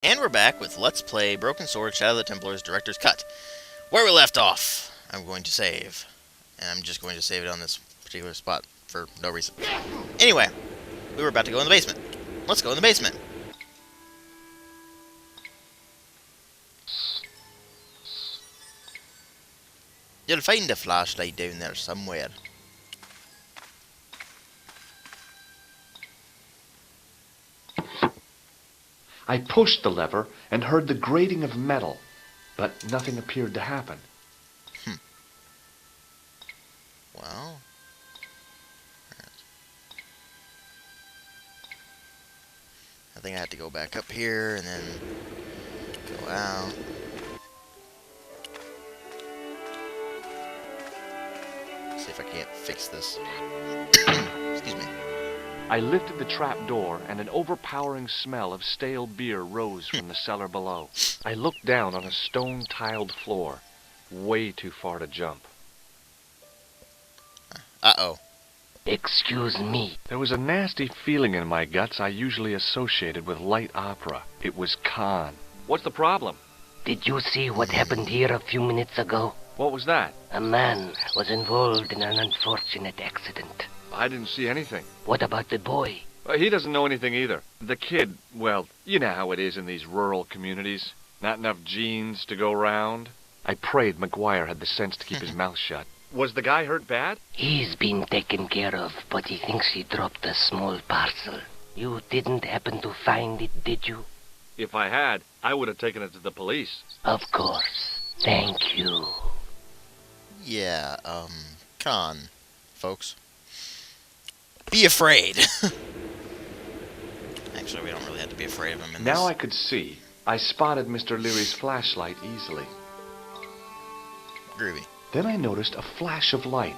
And we're back with Let's Play Broken Sword Shadow of the Templars Director's Cut. Where we left off, I'm going to save. And I'm just going to save it on this particular spot for no reason. Anyway, we were about to go in the basement. Let's go in the basement. You'll find a flashlight down there somewhere. I pushed the lever and heard the grating of metal, but nothing appeared to happen. Well... I think I have to go back up here and then go out. See if I can't fix this. Excuse me. I lifted the trap door, and an overpowering smell of stale beer rose from the cellar below. I looked down on a stone-tiled floor, way too far to jump. Uh-oh. Excuse me. There was a nasty feeling in my guts I usually associated with light opera. It was Khan. What's the problem? Did you see what happened here a few minutes ago? What was that? A man was involved in an unfortunate accident. I didn't see anything. What about the boy? He doesn't know anything either. The kid, well, you know how it is in these rural communities. Not enough genes to go round. I prayed McGuire had the sense to keep his mouth shut. Was the guy hurt bad? He's been taken care of, but he thinks he dropped a small parcel. You didn't happen to find it, did you? If I had, I would have taken it to the police. Of course. Thank you. Yeah, Khan, folks. Be afraid. Actually, we don't really have to be afraid of him in this. Now I could see. I spotted Mr. Leary's flashlight easily. Groovy. Then I noticed a flash of light.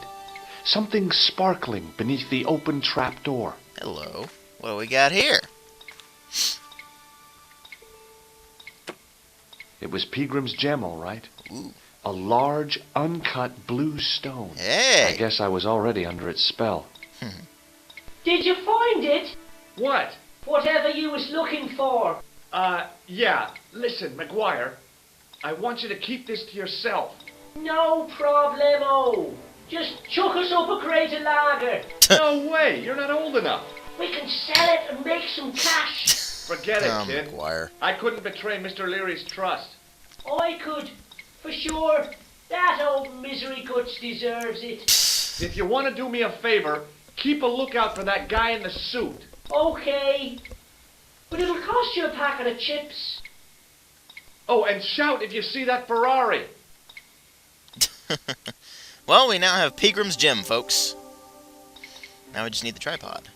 Something sparkling beneath the open trap door. Hello. What do we got here? It was Peagram's gem, all right. Ooh. A large, uncut blue stone. Hey! I guess I was already under its spell. Did you find it? What? Whatever you was looking for. Yeah. Listen, McGuire, I want you to keep this to yourself. No problemo. Just chuck us up a crate of lager. No way, you're not old enough. We can sell it and make some cash. Forget it, kid. McGuire. I couldn't betray Mr. Leary's trust. I could, for sure. That old misery guts deserves it. If you want to do me a favor, keep a lookout for that guy in the suit. Okay. But it'll cost you a packet of chips. Oh, and shout if you see that Ferrari. Well, we now have Peagram's gem, folks. Now we just need the tripod.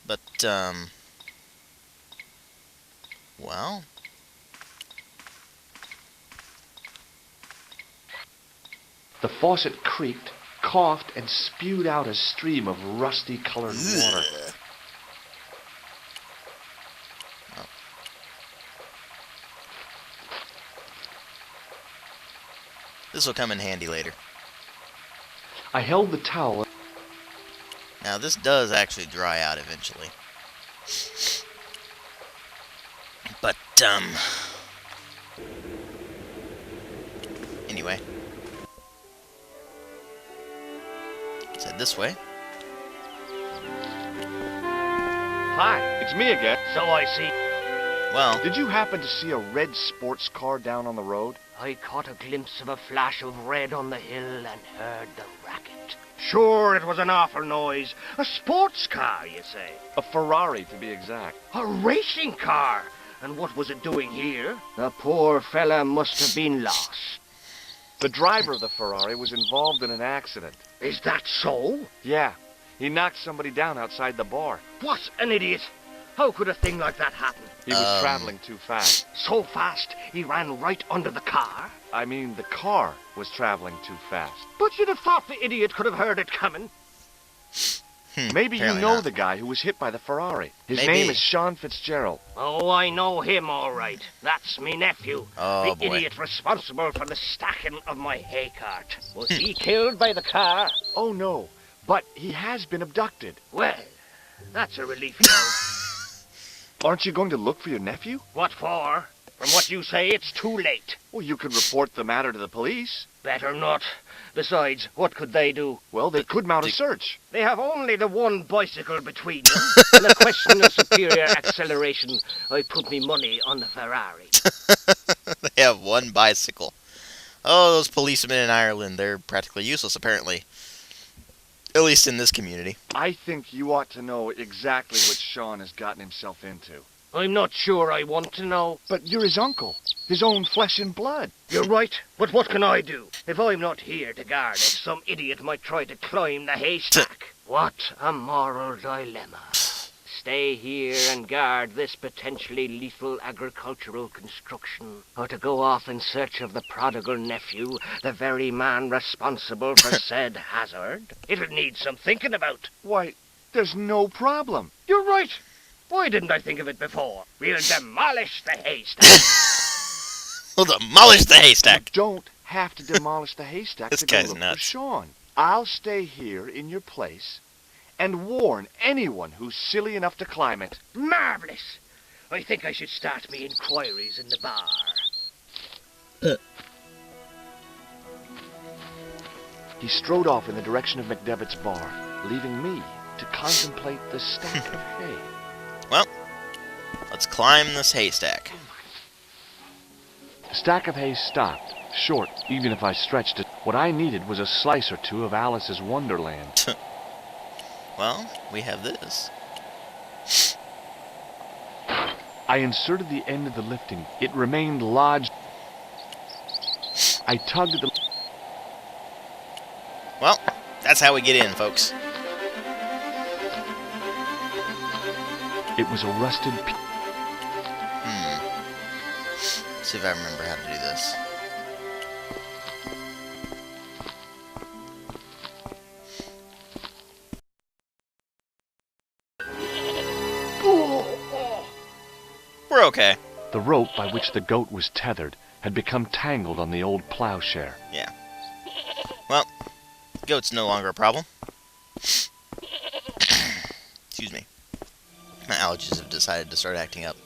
But, well... The faucet creaked, coughed, and spewed out a stream of rusty-colored water. Oh. This will come in handy later. I held the towel. Now, this does actually dry out eventually. But, anyway. Let's head this way. Hi, it's me again. So I see. Well, Did you happen to see a red sports car down on the road? I caught a glimpse of a flash of red on the hill and heard the racket. Sure, it was an awful noise. A sports car, you say? A Ferrari, to be exact. A racing car? And what was it doing here? The poor fella must have been lost. The driver of the Ferrari was involved in an accident. Is that so? Yeah, he knocked somebody down outside the bar. What an idiot! How could a thing like that happen? He was traveling too fast. So fast, he ran right under the car? I mean, the car was traveling too fast. But you'd have thought the idiot could have heard it coming. Maybe you apparently know not. the guy who was hit by the Ferrari. His Maybe. name is Sean Fitzgerald. Oh, I know him all right. That's me nephew. Oh, the boy. idiot responsible for the stacking of my hay cart. Was he killed by the car? Oh, no, but he has been abducted. Well, that's a relief now. Aren't you going to look for your nephew? What for? From what you say, it's too late. Well, you could report the matter to the police. Better not. Besides, what could they do? Well, they could mount a search. They have only the one bicycle between them. In a question of superior acceleration, I put me money on the Ferrari. They have one bicycle. Oh, those policemen in Ireland, they're practically useless, apparently. At least in this community. I think you ought to know exactly what Sean has gotten himself into. I'm not sure I want to know. But you're his uncle. His own flesh and blood. You're right, but what can I do? If I'm not here to guard it, some idiot might try to climb the haystack. What a moral dilemma. Stay here and guard this potentially lethal agricultural construction, or to go off in search of the prodigal nephew, the very man responsible for said hazard? It'll need some thinking about. Why, there's no problem. You're right. Why didn't I think of it before? We'll demolish the haystack. We'll demolish the haystack. You don't have to demolish the haystack This to go guy's look nuts. for Sean. I'll stay here in your place and warn anyone who's silly enough to climb it. Marvelous. I think I should start me inquiries in the bar. He strode off in the direction of McDevitt's bar, leaving me to contemplate the stack of hay. Well, let's climb this haystack. The stack of hay stopped, short even if I stretched it. What I needed was a slice or two of Alice's Wonderland. Well, we have this. I inserted the end of the lifting. It remained lodged. I tugged at the... Well, that's how we get in, folks. It was a rusted piece. See if I remember how to do this. We're okay. The rope by which the goat was tethered had become tangled on the old plowshare. Yeah. Well, goat's no longer a problem. Excuse me. My allergies have decided to start acting up.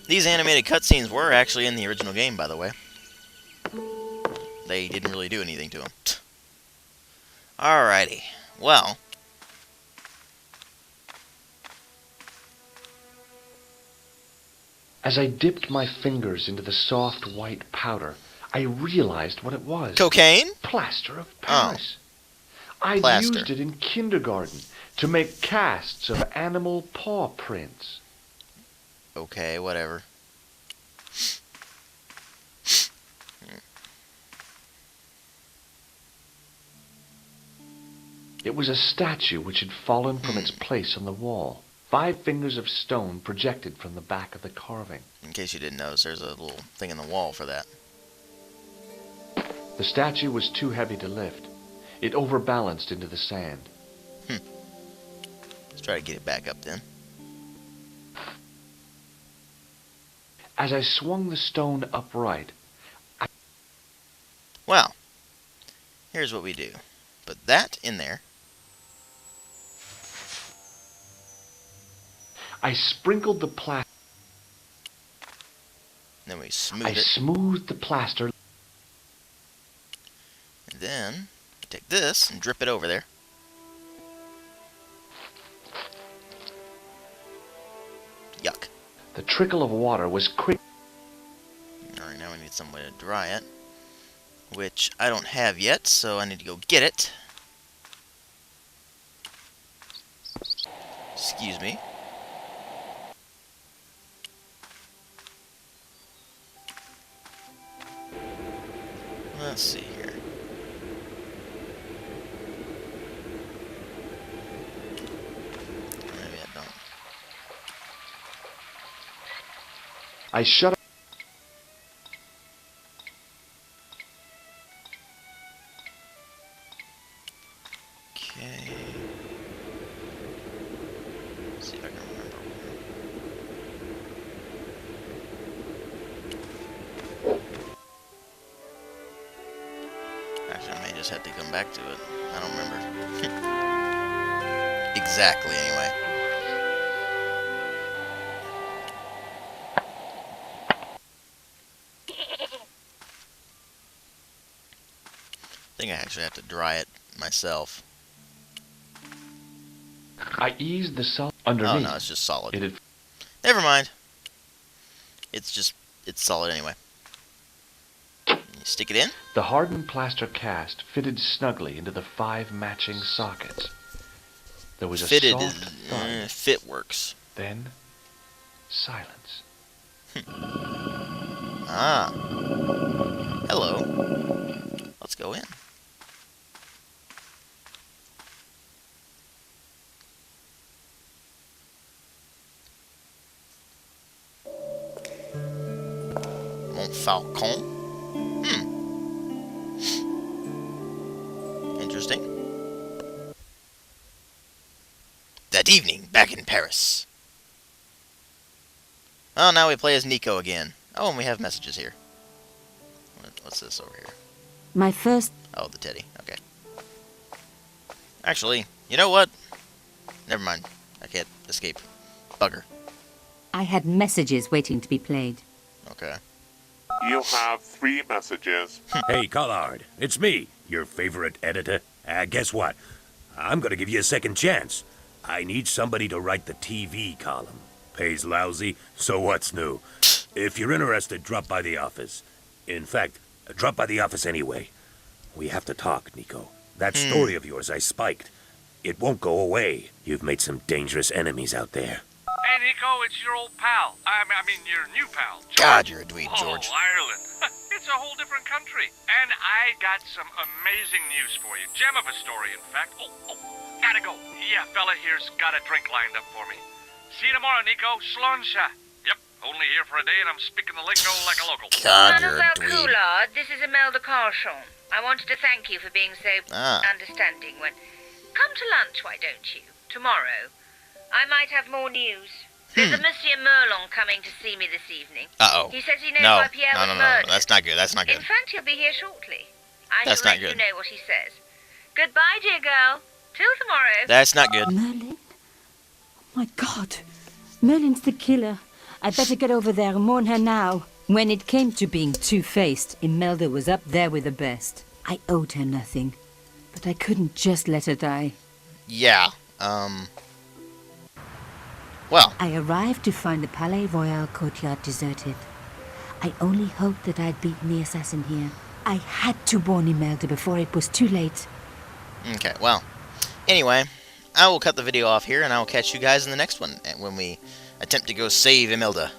These animated cutscenes were actually in the original game, by the way. They didn't really do anything to them. Alrighty. Well. As I dipped my fingers into the soft white powder, I realized what it was. Cocaine? Plaster of Paris. I'd Plaster. used it in kindergarten to make casts of animal paw prints. Okay, whatever. It was a statue which had fallen from its place on the wall. 5 fingers of stone projected from the back of the carving. In case you didn't notice, there's a little thing in the wall for that. The statue was too heavy to lift. It overbalanced into the sand. Let's try to get it back up then. As I swung the stone upright, Well, here's what we do. Put that in there. I sprinkled the plaster. Then we smooth I it. smoothed the plaster. And then take this and drip it over there. Yuck. The trickle of water was quick. Alright, now we need some way to dry it. Which I don't have yet, so I need to go get it. Excuse me. Let's see here. Maybe I don't. I shut up. Okay. Let's see if I can remember. Actually, I may just have to come back to it. I don't remember. Exactly, anyway. think I actually have to dry it myself. I eased the salt Oh underneath. no, it's just solid. It had Never mind. It's solid anyway. You stick it in. The hardened plaster cast fitted snugly into the 5 matching sockets. There was a Fitted. soft thud, Fit works. then silence. Ah. Hello. Let's go in. Montfaucon. Interesting. That evening, back in Paris. Oh, now we play as Nico again. Oh, and we have messages here. What's this over here? My first... Oh, the teddy. Okay. Actually, you know what? Never mind. I can't escape. Bugger. I had messages waiting to be played. Okay. You have 3 messages. Hey, Collard, it's me, your favorite editor. Guess what? I'm gonna give you a second chance. I need somebody to write the TV column. Pays lousy, so what's new? If you're interested, drop by the office. In fact, drop by the office anyway. We have to talk, Nico. That story of yours I spiked. It won't go away. You've made some dangerous enemies out there. Hey, Nico, it's your old pal. I mean, your new pal, George. God, you're a dweeb, George. Oh, Ireland. It's a whole different country. And I got some amazing news for you. Gem of a story, in fact. Oh, gotta go. Yeah, fella here's got a drink lined up for me. See you tomorrow, Nico. Slonsha. Yep, only here for a day and I'm speaking the lingo like a local. God, you're a dweeb. Coulard, this is Imelda Carshon. I wanted to thank you for being so understanding when... Come to lunch, why don't you? Tomorrow. I might have more news. There's a Monsieur Merlon coming to see me this evening. Uh-oh. He says he knows No. why Pierre No, was no, no, murdered. no. That's not good. That's not In good. fact, he'll be here shortly. I That's shall not let you good. know what he says. Goodbye, dear girl. Till tomorrow. That's not good. Merlin? My God. Merlin's the killer. I'd better get over there and warn her now. When it came to being two-faced, Imelda was up there with the best. I owed her nothing. But I couldn't just let her die. Yeah. Well. I arrived to find the Palais Royal courtyard deserted. I only hoped that I'd beaten the assassin here. I had to warn Imelda before it was too late. Okay, well. Anyway, I will cut the video off here, and I will catch you guys in the next one when we attempt to go save Imelda.